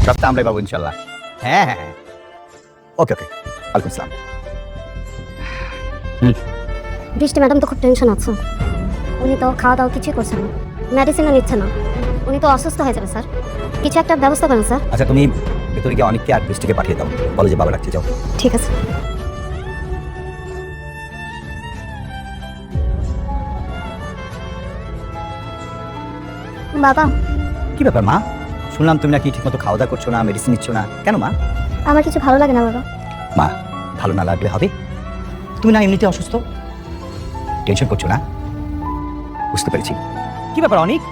সবটা আমরাই পাবো ইনশাল্লাহ। হ্যাঁ হ্যাঁ হ্যাঁ, ওকে ওকে, ওয়ালাইকুম আসসালাম। বৃষ্টি ম্যাডাম তো খুব টেনশন আছে। উনি তো খাওয়া দাওয়া কিছুই করছেন না, মেডিসিনও নিচ্ছে না। উনি তো অসুস্থ হয়ে যাবে স্যার, কিছু একটা ব্যবস্থা করেন স্যার। আচ্ছা তুমি ভেতরে গিয়ে অনেককে আর বৃষ্টিকে পাঠিয়ে দাও, বলো যে বাবা ডাকতে যাও। ঠিক আছে। বাবা, কি ব্যাপার মা? শুনলাম তুমি নাকি ঠিকমতো খাওয়া দাওয়া করছো না, মেডিসিন নিচ্ছ না, কেন মা? আমার কিছু ভালো লাগে না বাবা। মা, ভালো না লাগলে হবে? তুমি না এমনিতে অসুস্থ, টেনশন করছো না? বুঝতে পেরেছি। কি ব্যাপার অনিক,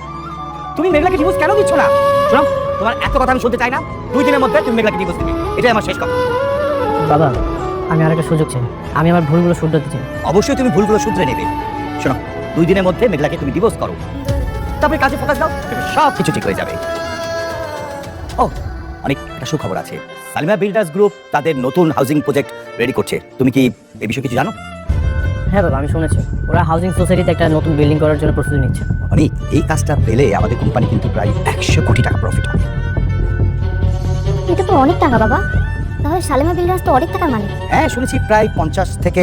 তুমি মেঘলাকে ডিভোর্স কেন দিচ্ছ না? শোনো, তোমার এত কথা আমি শুনতে চাই না। 2 দিনের মধ্যে তুমি মেঘলাকে ডিভোর্স দিবে, এটাই আমার শেষ কথা। বাবা, আমি আরেকটা সুযোগ চাই। আমি আমার ভুলগুলো শুধরাতে চাই। অবশ্যই তুমি ভুলগুলো শুধরে নেবে। শোনো, 2 দিনের মধ্যে মেঘলাকে তুমি ডিভোর্স করো, তারপরে কাজে ফোকাস দাও, সব কিছু ঠিক হয়ে যাবে। ও অনেক একটা সুখবর আছে, সালিমা বিল্ডার্স গ্রুপ তাদের নতুন হাউজিং প্রজেক্ট রেডি করছে। তুমি কি এই বিষয়ে কিছু জানো? হ্যাঁ বাবা, আমি শুনেছি ওরা হাউজিং সোসাইটিতে একটা নতুন বিল্ডিং করার জন্য প্রস্তুতি নিচ্ছে। অনেক, এই কাজটা পেলে আমাদের কোম্পানি কিন্তু প্রায় 100 কোটি টাকা প্রফিট হবে। এটা তো অনেক টাকা বাবা, তাহলে সালেমা বিল্ডার্স তো অনেক টাকার মালিক। হ্যাঁ শুনেছি প্রায় 50 থেকে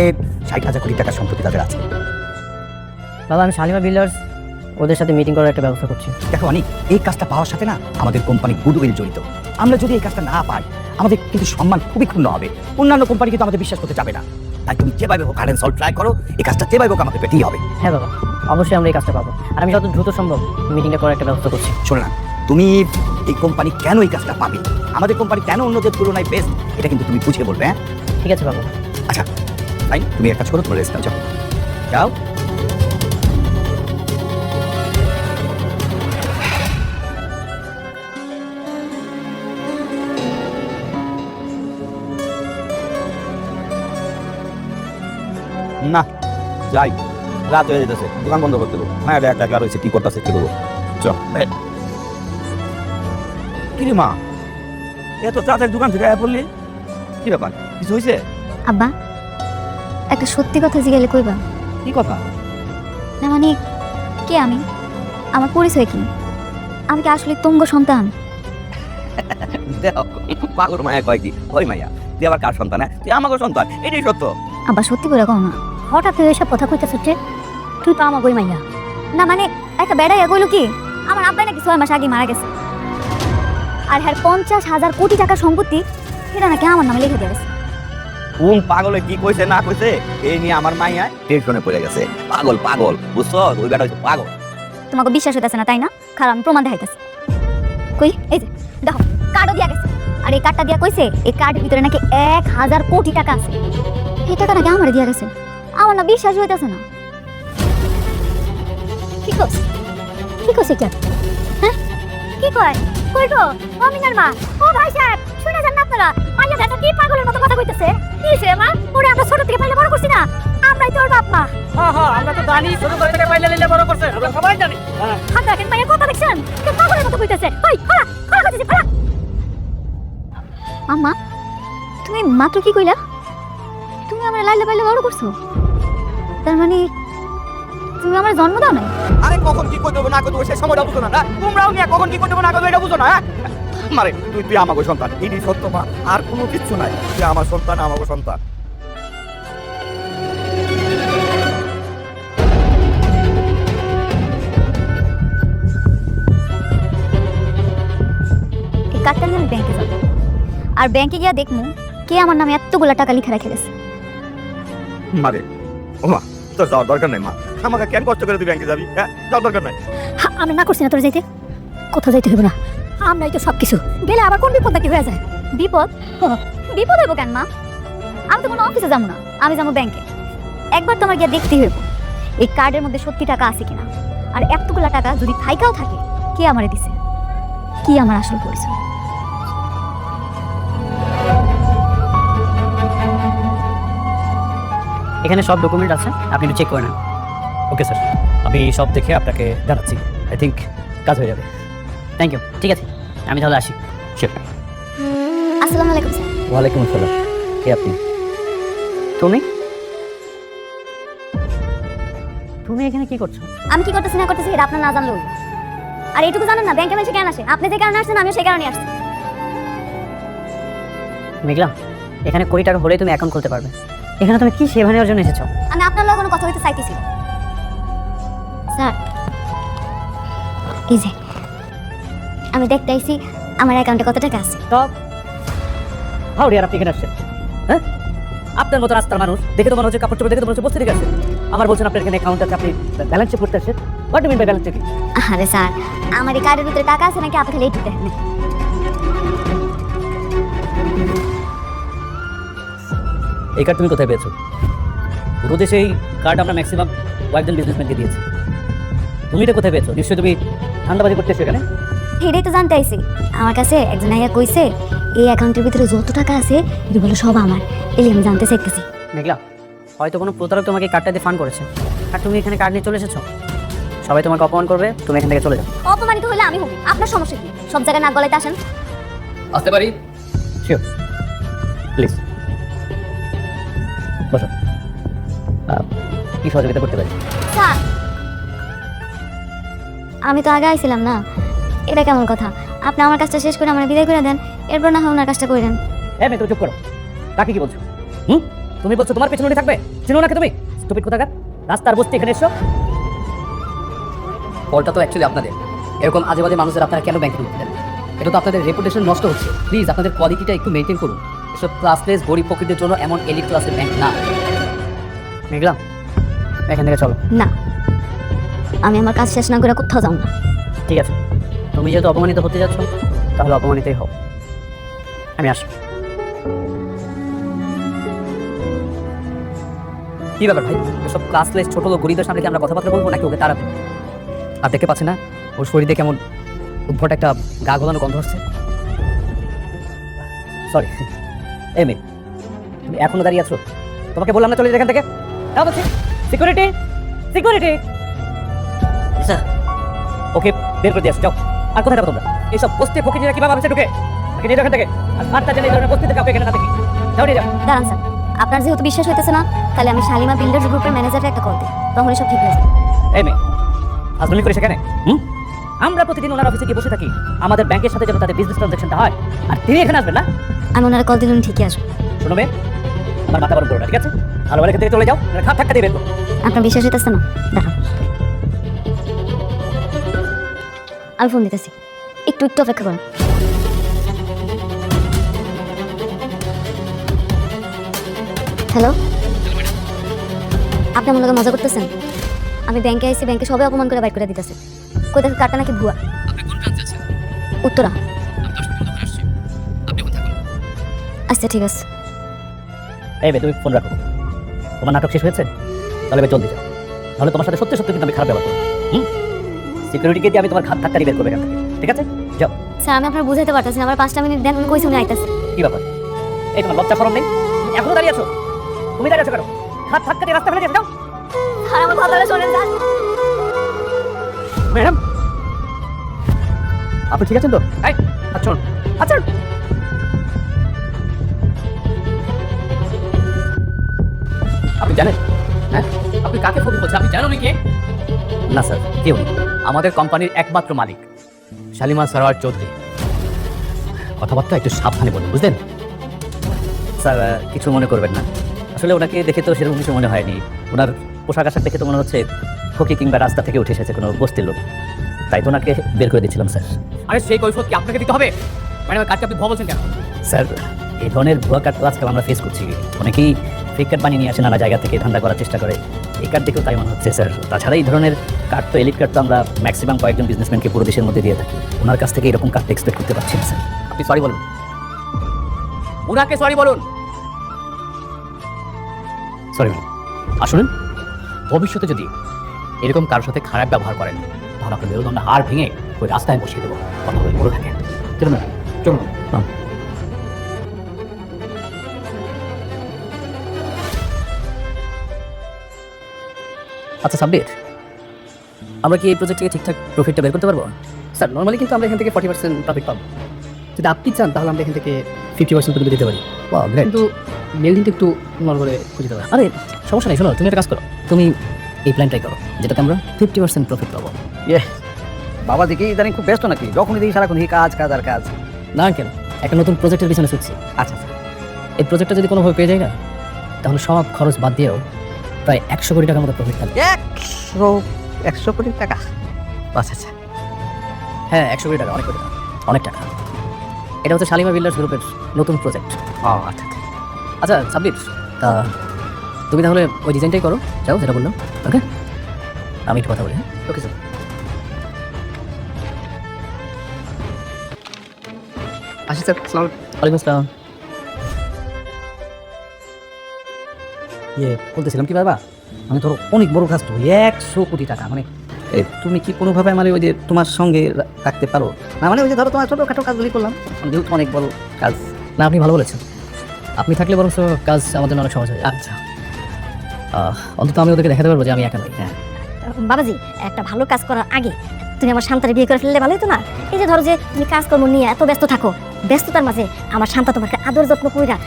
60 হাজার কোটি টাকার সম্পত্তি তাদের আছে। বাবা, আমি শালিমা বিল্ডার্স ওদের সাথে মিটিং করার একটা ব্যবস্থা করছি। দেখো অনেক, এই কাজটা পাওয়ার সাথে না আমাদের কোম্পানি গুডউইল জড়িত। আমরা যদি এই কাজটা না পাই, আমাদের কিন্তু সম্মান খুবই ক্ষুণ্ণ হবে। অন্যান্য কোম্পানি কিন্তু আমাদের বিশ্বাস করতে যাবে না। তাই তুমি যেভাবে হোক হার্ড অ্যান্ড সল্ট ট্রাই করো, এই কাজটা যেভাবে হোক আমাদের পেতেই হবে। হ্যাঁ বাবা, অবশ্যই আমরা এই কাজটা পাবো। আর আমি যত দ্রুত সম্ভব মিটিংটা করার একটা ব্যবস্থা করছি। শোনো না, তুমি এই কোম্পানি কেন এই কাজটা পাবে, আমাদের কোম্পানি কেন অন্যদের তুলনায় বেস্ট, এটা কিন্তু তুমি বুঝে বলবে। হ্যাঁ ঠিক আছে বাবা। আচ্ছা তাই তুমি এক কাজ করো, তোমার রেস্ট নাও, যাও যাও। না যাই, রাত হয়ে যেতেছে, দোকান বন্ধ করতে দেবো। হ্যাঁ এটা একটা রয়েছে, কি করতেছে কি করবো। চল কি রে মা, এত চাচার দোকান থেকে আয়া পড়লি, কি ব্যাপার, কিছু হয়েছে? আব্বা, একটা সত্যি কথা জিজ্ঞেলে কইবা? কি কথা? না মানে, কে আমি, আমার পরিচয় কি, আমি কি আসলে তুঙ্গ সন্তান? পাগল মায়া কয় কি, ওই মাইয়া তুই আবার কার সন্তান? হ্যাঁ তুই আমাকে সন্তান, এটাই সত্য। আব্বা সত্যি করে কও না, হঠাৎ তুই এসব কথা কইতেছ যে? তুই তো আমার বই মাইয়া না, মানে একটা বেড়াইয়া কইলো কি আমার আব্বাই নাকি 6 মাস আগে মারা গেছে, আর হ্যাঁ 50,000 কোটি টাকার সম্পত্তি সেটা নাকি আমার নামে লিখে দিয়েছে। কোন পাগলে কি কইছে না কইছে এই নিয়ে আমার মাইয়া টেনশনে পড়ে গেছে। পাগল পাগল, বুঝছো, ওই বেটা হচ্ছে পাগল। তোমাকে বিশ্বাস হইতেছে না তাই না? খারাপ, আমি প্রমাণ দেখাইতেছি। কই, এই যে দেখো, কার্ডও দিয়া গেছে। আর এই কার্ডটা দিয়া কইছে এই কার্ডের ভিতরে নাকি 1000 কোটি টাকা আছে। এই টাকা নাকি আমারে দিয়া গেছে। আমার না বিশ্বাস হইতেছে না। কি কস, কি কস এটা? হ্যাঁ কি কয়, কই গো মমিনার মা? ও ভাই সাহেব, শুনে যান না আপনারা, মাইয়া দেখা কি পাগলের মতো কথা কইতেছে। কি সে মা, ওরে আমরা ছোট থেকে পাইলে বড় করছি না, আমরাই তোর বাপ মা। হ্যাঁ হ্যাঁ, আমরা তো জানি ছোট থেকে পাইলে লিলে বড় করছে, আমরা সবাই জানি। হাত রাখেন, মাইয়া কথা দেখছেন কে পাগলের মতো কইতেছে। ওই খোলা খোলা কইতেছি, খোলা। আম্মা, তুমি মাত্র কি কইলা? তুমি আমার লাইলে পাইলে বড় করছো, তার মানে তুমি আমার জন্ম দাও নাই? আরে কখন কি করতে হবে না করতে হবে সে সময়টা বুঝো না, না তোমরাও নিয়ে কখন কি করতে হবে না করতে হবে এটা বুঝো না। হ্যাঁ মারে তুই তুই আমাকে সন্তান, এটাই সত্য মা, আর কোনো কিচ্ছু নাই। তুই আমার সন্তান, আমাকে সন্তান। এই কার্ডটা নিয়ে আমি ব্যাংকে যাব, আর ব্যাংকে গিয়া দেখমু কে আমার নামে এতগুলা টাকা লিখে রেখে গেছে। মারে ও মা, তোর যাওয়ার দরকার নাই মা, আমাকে কেন কষ্ট করে তুই ব্যাংকে যাবি? হ্যাঁ যাওয়ার দরকার নাই। আমি না করছি না তোর যাইতে, কোথাও যাইতে হবে না, আমরাই তো সব কিছু। গেলে আবার কোন বিপদ নাকি হয়ে যায়? বিপদ? বিপদ হইব কেন মা? আমি তো কোনো অফিসে যাবো না, আমি যাবো ব্যাংকে। একবার তোমার গিয়ে দেখতেই হইব এই কার্ডের মধ্যে সত্যি টাকা আছে কিনা, আর এতগুলা টাকা যদি থাইকাও থাকে কে আমারে দিছে, কি আমার আসল পরিচয়। এখানে সব ডকুমেন্ট আছে, আপনি একটু চেক করে নেন। ওকে স্যার, আমি সব দেখে আপনাকে জানাচ্ছি। আই থিঙ্ক কাজ হয়ে যাবে। থ্যাংক ইউ, ঠিক আছে আমি তাহলে আসি। শিওর। আসসালামু আলাইকুম স্যার। ওয়ালাইকুম আসসালাম। কে আপনি? তুমি তুমি এখানে কি করছো? আমি কি করতেছি না করতেছি এটা আপনার না জানলেও, আর এইটুকু জানেন না ব্যাংকে মানুষ কেন আসে? আপনি যে কারণে আসছেন আমিও সেই কারণে আসছি। মেঘলা, এখানে কোটি টাকা হলেই তুমি অ্যাকাউন্ট খুলতে পারবে। এখানে তুমি কি সেবা নেওয়ার জন্য এসেছো? আমি আপনার লগে কোনো কথা বলতে চাইতেছি না। স্যার, এই যে আমি দেখতে আইছি আমার অ্যাকাউন্টে কত টাকা আছে। টপ হাউ ডিয়ার, আপনি এখানে আসছেন? হ্যাঁ, আপনার মতো রাস্তার মানুষ দেখে তো মনে হচ্ছে, কাপড় চোপড় দেখে তো মনে হচ্ছে বসতে থেকে আসছেন। আমার বলছেন আপনার এখানে অ্যাকাউন্ট আছে, আপনি ব্যালেন্স চেক করতে আসছেন। What do mean by balance checking? আরে স্যার, আমার এই কার্ডের ভিতরে টাকা আছে নাকি আপনি লেট দিতে হবে? এই কার্ড তুমি কোথায় পেয়েছো? পুরো দেশে এই কার্ড আমরা ম্যাক্সিমাম কয়েকজন বিজনেসম্যানকে দিয়েছি। তুমি এটা কোথায় পেয়েছো? নিশ্চয়ই তুমি ধান্দাবাজি করতেছো এখানে। এটাই তো জানতে আইছি। আমার কাছে একজন আইয়া কইছে এই অ্যাকাউন্টের ভিতরে যত টাকা আছে এগুলো সব আমার। এই আমি জানতে চাইতেছি। মেঘলা, হয়তো কোনো প্রতারক তোমাকে কার্ডটা দিয়ে ফান করেছে, আর তুমি এখানে কার্ড নিয়ে চলে এসেছো। সবাই তোমাকে অপমান করবে, তুমি এখান থেকে চলে যাও। অপমানিত হলে আমি হবি, আপনার সমস্যা কি? সব জায়গায় নাক গলাইতে আসেন। আসতে পারি? শিওর, প্লিজ বসো। কি সহযোগিতা করতে পারি? স্যার, আমি তো আগে আইছিলাম না, এটা কেমন কথা? আপনি আমার কাজটা শেষ করে আমার বিদায় করে দেন, এরপর না হয় ওনার কাজটা করে দেন। হ্যাঁ, তুমি চুপ করো। কাকে কি বলছো? তুমি বলছো তোমার পেছনে উনি থাকবে? চিনো নাকি তুমি? স্টুপিড কোথাকার, রাস্তার বসতে এখানে এসো। ফলটা তো অ্যাকচুয়ালি আপনাদের। এরকম আজে বাজে মানুষের আপনারা কেন ব্যাংকে ঢুকতে দেন? এটা তো আপনাদের রেপুটেশন নষ্ট হচ্ছে। প্লিজ আপনাদের কোয়ালিটিটা একটু মেনটেন করুন। এসব ক্লাসলেস গরিব পকেটের জন্য এমন এলিট ক্লাসের ব্যাংক না। মেঘলা, এখান থেকে চলো। না, আমি আমার কাজ শেষ না করে কোথাও যাব না। ঠিক আছে, তুমি যেহেতু অপমানিত হতে যাচ্ছ, তাহলে অপমানিতই হও। আমি আসি। কি ব্যাপার ভাই, এসব ক্লাসলেস ছোট লোক গরিবের সামনে কি আমরা কথাবার্তা বলবো নাকি ওকে তাড়াবে? আর দেখতে পাচ্ছি না ওর শরীরে কেমন উদ্ভট একটা গা গলানো গন্ধ হচ্ছে? সরি। এই মেয়ে, তুমি এখনো দাঁড়িয়ে আছো? তোমাকে বললাম না চলে যেতে এখান থেকে? না বলছি সিকিউরিটি, সিকিউরিটি। স্যার, ওকে বের করে দিয়ে আসো, যাও। আর কোথায় যাবো তোমরা? এইসব বস্তি ফকিরা কিভাবে ভাবছে ঢুকে? ওকে নিয়ে যাও এখান থেকে। আর সারটা জেনে এই ধরনের বস্তিতে কাউকে এখানে না দেখি। যাও নিয়ে যাও। দাঁড়ান স্যার, আপনার যেহেতু বিশ্বাস হইতেছে না, তাহলে আমি শালিমা বিল্ডার্স গ্রুপের ম্যানেজারের একটা কল দিই, তখন সব ঠিক হয়ে যাবে। এই মেয়ে, হাজবেন্ড করে সেখানে আমরা প্রতিদিন ওনার অফিসে গিয়ে বসে থাকি, আমাদের ব্যাংকের সাথে যেন তাদের বিজনেস ট্রানজাকশনটা হয়, আর তিনি এখানে আসবেন না? আমি ওনারা কল দিলে উনি ঠিকই আসবে। শোনো মেয়ে, আমার মাথা গরম করো না, ঠিক আছে? ভালো ভালো এখান থেকে চলে যাও, খাপ ধাক্কা দিয়ে বের করো। আপনার বিশ্বাস হইতেছে না? দাঁড়ান, আমি ফোন দিতেছি, একটু একটু অপেক্ষা করুন। হ্যালো, আপনি আমার লগে মজা করতেছেন? আমি ব্যাংকে আইছি, ব্যাংকে সবাই অপমান করে বাইর করে দিতেছে। কই দেখে কার্ডটা নাকি ভুয়া। উত্তরা। আচ্ছা ঠিক আছে। এই মেয়ে, তুমি ফোন রাখো। তোমার নাটক শেষ হয়েছে? তাহলে এবার জলদি যাও, নাহলে তোমার সাথে সত্যি সত্যি কিন্তু আমি খারাপ ব্যবহার করবো। সিকিউরিটিকে দিয়ে আমি তোমার ঘাত ধাক্কা দিয়ে বের করবো এখান থেকে, ঠিক আছে? যাও। স্যার, আমি আপনার বুঝাইতে পারতেছি না, আমার 5টা মিনিট দেন, উনি কইছে উনি আইতাছে। কি ব্যাপার? এই তোমার লজ্জা শরম নেই? তুমি এখনো দাঁড়িয়ে আছো? তুমি দাঁড়িয়ে আছো কেন? ঘাত ধাক্কা দিয়ে রাস্তা ফেলে দিয়েছো, যাও। আর আমার কথাটা শোনেন স্যার। ম্যাডাম, আপনি ঠিক আছেন তো? এই, আচ্ছা আচ্ছা। আপনি জানেন? হ্যাঁ, আপনি কাকে ফোন করছেন? আপনি জানেন উনি কে? না স্যার, কেউ নেই। আমাদের কোম্পানির একমাত্র মালিক শালিমা সরোয়ার চৌধুরী। কথাবার্তা একটু সাবধানে বলুন, বুঝলেন? স্যার, কিছু মনে করবেন না। আসলে ওনাকে দেখে তো সেরকম কিছু মনে হয়নি। ওনার পোশাক আশাক দেখে তো মনে হচ্ছে ফকি কিংবা রাস্তা থেকে উঠে এসেছে কোনো বস্তির লোক। তাই তো ওনাকে বের করে দিচ্ছিলাম স্যার। আরে সেই কৈফিয়ত কি আপনাকে দিতে হবে? ম্যাডাম, কাজকে আপনি ভুয়া বলছেন কেন? স্যার, এই ধরনের ভুয়া কার্ড তো আজকাল আমরা ফেস করছি। অনেকেই ফেক কার্ড বানিয়ে নিয়ে আসে, নানা জায়গা থেকে ধান্দা করার চেষ্টা করে। এই কার্ড দেখেও তাই মনে হচ্ছে স্যার। তাছাড়া এই ধরনের কার্ড তো, এলিট কার্ড তো আমরা ম্যাক্সিমাম কয়েকজন বিজনেসম্যানকে পুরো দেশের মধ্যে দিয়ে থাকি। ওনার কাছ থেকে এরকম কার্ড এক্সপেক্ট করতে পারছি না স্যার। আপনি সরি বলুন, উনাকে সরি বলুন। Sorry ma'am. আসুন, ভবিষ্যতে যদি এরকম কারোর সাথে খারাপ ব্যবহার করেন, তাহলে আপনার মেরুদণ্ড হাড় ভেঙে ওই রাস্তায় বসিয়ে দেবো। কথা বলে বড় থাকেন। চলুন ম্যাম, চলুন। আচ্ছা সাব্বির, আমরা কি এই প্রজেক্ট থেকে ঠিকঠাক প্রফিটটা বের করতে পারবো? স্যার, নর্মালি কিন্তু আমরা এখান থেকে 40% প্রফিট পাবো। যদি আপনি চান তাহলে আমরা এখান থেকে 50% পর্যন্ত দিতে পারি। Wow, great. কিন্তু মেলদিনটা একটু নর্মাল করে খুঁজে দেওয়া। আরে সমস্যা নেই, শোনো, তুমি একটা কাজ করো, তুমি এই প্ল্যানটাই করো, যেটাতে আমরা 50% প্রফিট পাবো। ইয়ে, বাবা দেখি ইদানিং খুব ব্যস্ত নাকি? যখনই দেখি সারাক্ষণ এই কাজ কাজ আর কাজ। না আঙ্কেল, একটা নতুন প্রজেক্টের পিছনে ছুটছি। আচ্ছা আচ্ছা, এই প্রজেক্টটা যদি কোনোভাবে পেয়ে যায় না, তাহলে সব খরচ বাদ দিয়েও প্রায় 100 কোটি টাকার মতো প্রফিট থাকবে। 100 কোটি টাকা? আচ্ছা আচ্ছা। হ্যাঁ, 100 কোটি টাকা, অনেক কোটি টাকা, অনেক টাকা। এটা হচ্ছে শালিমা বিল্ডার্স গ্রুপের নতুন প্রজেক্ট। ও আচ্ছা আচ্ছা। আচ্ছা সাব্বির, তা তুমি তাহলে ওই ডিজাইনটাই করো, যাও যেটা বললাম। ওকে, আমি একটু কথা বলি। হ্যাঁ, ওকে স্যার। আসি স্যার, আসসালামু ওয়ালাইকুম আসসালাম। বলতেছিলাম কি বাবা, আমি ধরো অনেক বড় কাজ তো, 100 কোটি টাকা, মানে তুমি কি কোনোভাবে মানে ওই যে তোমার সঙ্গে রাখতে পারো না? মানে ওই যে ধরো তোমার ছোটোখাটো কাজগুলি করলাম, যেহেতু অনেক বড় কাজ। না, আপনি ভালো বলেছেন। আপনি থাকলে বরং কাজ আমাদের জন্য অনেক সহজ হয়ে যায়। আচ্ছা। অন্তত আমি ওদেরকে দেখাতে পারবো যে আমি একা নই। হ্যাঁ, বাবাজি, একটা ভালো কাজ করার আগে তুমি আমার শান্তারে বিয়ে করে ফেললে ভালো হতো না? এই যে ধরো যে তুমি কাজকর্ম নিয়ে এত ব্যস্ত থাকো, ব্যস্ততার মাঝে আমার শান্তা তোমাকে আদর যত্ন কইরা,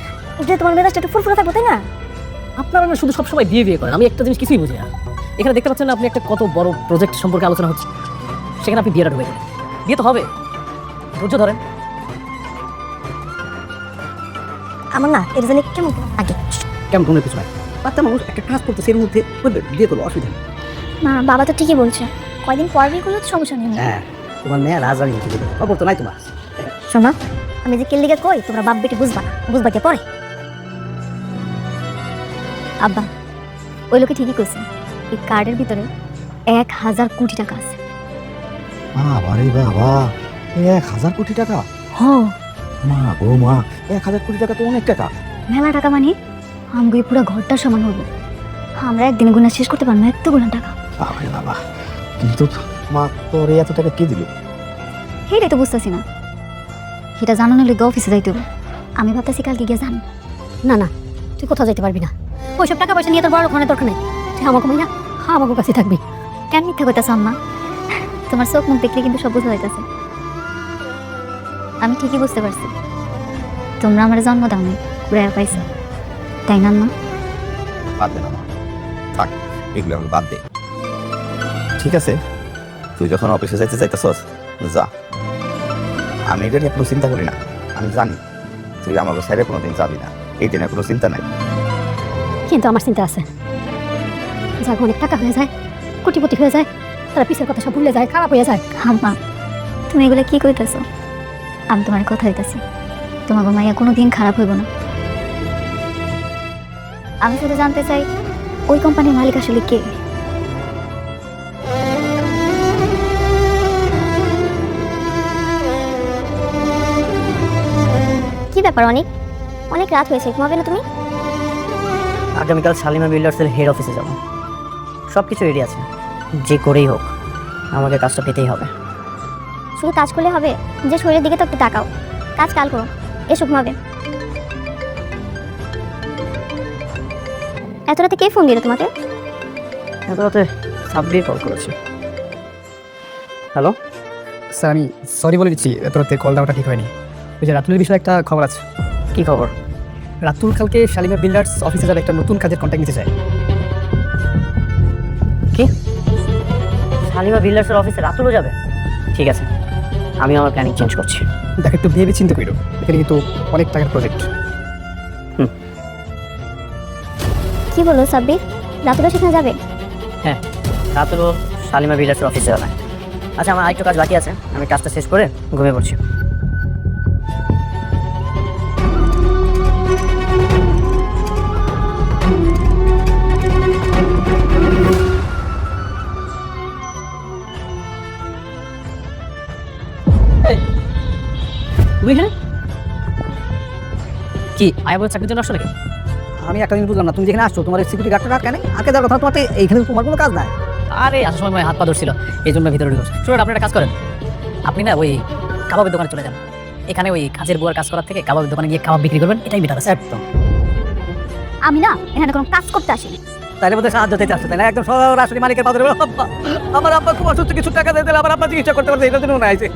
যে তোমার মেজাজটা একটু ফুরফুরে থাকবো, তাই না? আপনারা না শুধু সবসময় বিয়ে বিয়ে করেন, আমি একটা জিনিস কিছুই বুঝি না। এখানে দেখতে পাচ্ছেন না আপনি একটা কত বড় প্রজেক্ট সম্পর্কে আলোচনা হচ্ছে, সেখানে আপনি বিয়েটা ঢুকে গেলেন। বিয়ে তো হবে, ধৈর্য ধরেন। আমার না এটা জানি কেমন আগে কেমন কোনো কিছু নাই, বাচ্চা মানুষ একটা কাজ করতেছে, এর মধ্যে করবে, বিয়ে করবো, অসুবিধা নেই। না, বাবা তো ঠিকই বলছে, কয়দিন পর বিয়ে করলে তো সমস্যা নেই। হ্যাঁ, তোমার মেয়ে রাজধানী উঠে দেবে, খবর তো নাই তোমার। শোনো, আমি যে কেল্লিকে কই তোমরা বাপ বেটি বুঝবা না, বুঝবা কে পরে? আব্বা, ওই লোকে ঠিকই কইছে, এই কার্ডের ভিতরে 1000 কোটি টাকা আছে। আরে বাবা, 1000 কোটি টাকা? হ, মা গো মা, 1000 কোটি টাকা তো অনেক টাকা। মেলা টাকা মানে আমাকে পুরো ঘরটা সমান হবো। আমরা একদিনে গুণা শেষ করতে পারবো না, এত গুণা টাকা। আরে বাবা, কিন্তু মা তোর এত টাকা কে দিল? সেটাই তো বুঝতেছি না। সেটা জানানোর লিগে অফিসে যাইতে হবে। আমি ভাবতেছি কালকে গিয়ে জান। না না, তুই কোথাও যাইতে পারবি না। ওইসব টাকা পয়সা নিয়ে তোর বড় ওখানে দরকার নেই। তুই আমাকে মাইয়া আমাকে কাছে থাকবি। কেন মিথ্যা কইতাছ আম্মা? তোমার চোখ মুখ দেখলে কিন্তু সব বোঝা যাইতেছে। আমি ঠিকই বুঝতে পারছি, তোমরা আমার জন্ম দাও নাই, কুড়াইয়া পাইছো, তাই না আম্মা? বাদ দে না মা, থাক, এগুলো আমি বাদ দে। ঠিক আছে, তুই যখন অফিসে যাইতে চাইতেছস যা, আমি এটা নিয়ে কোনো চিন্তা করি না। আমি জানি তুই আমাকে সাইডে কোনোদিন যাবি না, এই দিনে কোনো চিন্তা নাই। কিন্তু আমার চিন্তা আছে, যার অনেক টাকা হয়ে যায়, কোটিপতি হয়ে যায়, তারা পিছের কথা সব ভুলে যায়, খারাপ হয়ে যায়। আম্মা, তুমি এগুলো কি কইতেছো? আমি তোমার কথা হইতাছি, তোমার মাইয়া কোনোদিন খারাপ হইব না। আমি শুধু জানতে চাই ওই কোম্পানির মালিক আসলে কে? কি ব্যাপার অনেক অনেক রাত হয়েছে, ঘুমাবে না তুমি? আগামীকাল শালিমা বিল্ডার্সের হেড অফিসে যাবো, সব কিছু রেডি আছে, যে করেই হোক আমাকে কাজটা পেতেই হবে। শুধু কাজ করলে হবে? যে শরীরের দিকে তো একটু তাকাও, কাজ কাল করো, এসো ঘুমাবে। এত রাতে কে ফোন দিল তোমাকে? এত রাতে সাব্বির কল করেছে। হ্যালো স্যার, আমি সরি বলে দিচ্ছি, এত রাতে কল দেওয়াটা ঠিক হয়নি। ওই যে রাতুলের বিষয়ে একটা খবর আছে। কি খবর? রাতুল কালকে শালিমা বিল্ডার্স অফিসে যাবে, একটা নতুন কাজের কন্ট্যাক্ট নিতে চায়। কি শালিমা বিল্ডার্সের অফিসে রাতুলও যাবে? ঠিক আছে, আমি আমার প্ল্যানিং চেঞ্জ করছি। দেখ, একটু ভেবে চিন্তা করো, এখানে কিন্তু অনেক টাকার প্রজেক্ট। কি বলো সাব্বির, রাতুরা সেখানে যাবে? হ্যাঁ, রাতুলও শালিমা বিল্ডার্সের অফিসে যাবে। আচ্ছা, আমার আরেকটু কাজ বাকি আছে, আমি কাজটা শেষ করে ঘুমিয়ে পড়ছি। তুমি এখানে কি আয়াবয়ের চাকরির জন্য আসছো নাকি? আমি একটা জিনিস বুঝলাম না, তুমি যেখানে আসছো তোমার সিকিউরিটি গার্ডটা রাখ কেন? আগে যাওয়ার কথা, তোমার তো এইখানে তোমার কোনো কাজ নাই। আরে আসার সময় হাত পা ধরছিল, এই জন্য ভিতরে ঢুকছে। শুনুন, আপনি একটা কাজ করেন, আপনি না ওই কাবাবের দোকানে চলে যান। এখানে ওই কাজের বুয়ার কাজ করার থেকে কাবাবের দোকানে গিয়ে কাবাব বিক্রি করবেন, এটাই বেটার আছে। একদম। আমি না এখানে কোনো কাজ করতে আসিনি। তাইলে বোধহয় সাহায্য দিতে আসছে, তাই না? একদম সরাসরি মালিকের পাশে আমার আব্বা খুব অসুস্থ, কিছু টাকা দিতে আমার আব্বা চিকিৎসা করতে পারছে, এটার জন্য মনে আছে।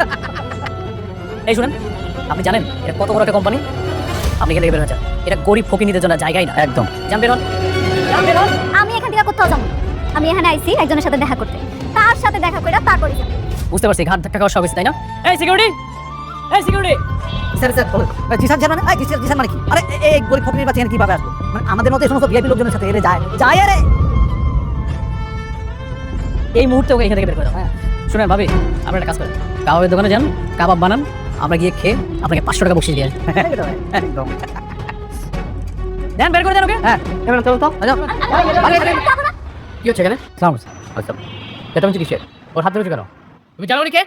এই শুনেন, আপনি জানেন এটা কত বড় একটা কোম্পানি? আপনি গেলে বের হয়ে যান, এটা গরিব ফকিনীদের জন্য জায়গাই না। একদম। যান, বের হন, যান, বের হন। আমি এখান থেকে কোথাও যাবো না। আমি এখানে আইছি একজনের সাথে দেখা করতে, তার সাথে দেখা করে তারপরে যাবো। বুঝতে পারছি, ঘাট ধাক্কা খাওয়া সব হয়েছে, তাই না? এই সিকিউরিটি, এই সিকিউরিটি স্যার স্যার বলুন জিসান স্যার মানে জিসান মানে কি আরে এই গরিব ফকিরের বাচ্চা এখানে কিভাবে আসলো মানে আমাদের মতো এই সমস্ত ভিআইপি লোকজনের সাথে এরে যায় যায় আরে এই মুহূর্তে ওকে এখান থেকে বের করে দাও। হ্যাঁ শুনেন ভাবি আপনারা একটা কাজ করেন, কাবাবের দোকানে যান, কাবাব বানান, আমরা গিয়ে খেয়ে আপনাকে 500 টাকা বকশিশ দিয়ে আসি। একদম দেন বের করে দেন ওকে। হ্যাঁ এবার চলো তো যাও কি হচ্ছে এখানে? সালাম আচ্ছা চেঁচামেচি কিসের? ওর হাত ধরেছো কেন? তুমি জানো উনি কে?